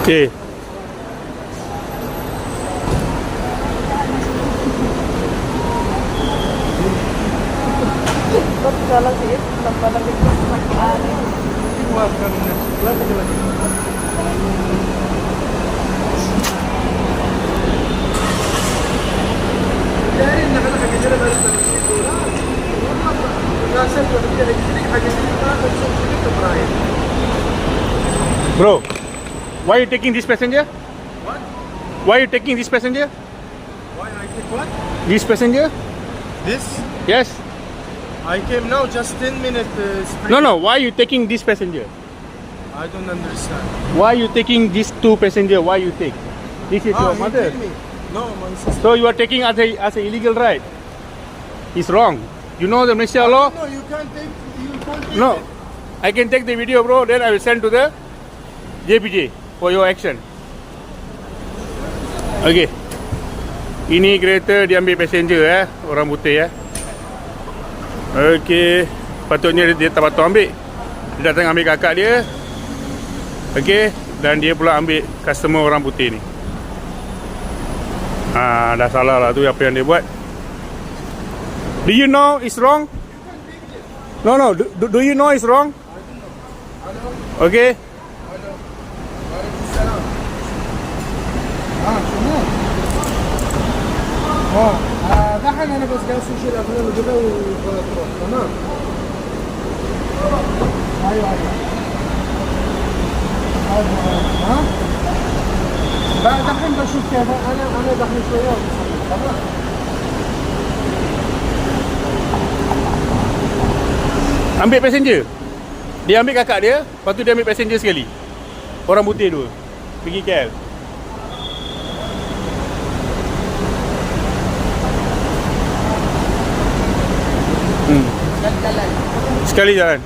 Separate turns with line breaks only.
Okay.
Salah sih, tanpa lagi makan.
Bro, why are you taking this passenger?
What?
Why are you taking this passenger?
Why I take what?
This passenger?
This?
Yes.
I came now just 10 minutes.
No. Why are you taking this passenger?
I don't understand.
Why are you taking these two passenger? Why you take? This is your
you
mother.
take me. No, my sister.
So you are taking as a illegal ride. It's wrong. You know the Malaysia law?
No, you can't take. You can't take
No.
it.
I can take the video, bro. Then I will send to the JPJ for your action. Okay. Ini kereta dia ambil passenger orang putih Okay. Patutnya dia tak patut ambil. Dia datang ambil kakak dia. Okay. Dan dia pula ambil customer orang putih ni. Dah salah lah tu apa yang dia buat. Do you know it's wrong? No. Do you know it's wrong? Okay.
دحين انا بس جالس اشيل اغلال وكذا وتروح تمام. ايوه ها بعد دحين بشوف كيف انا دحين شويه تمام.
Ambil passenger. Dia ambil kakak dia, lepas tu dia ambil passenger sekali. Orang putih dua. Pergi KL. Sekali jalan.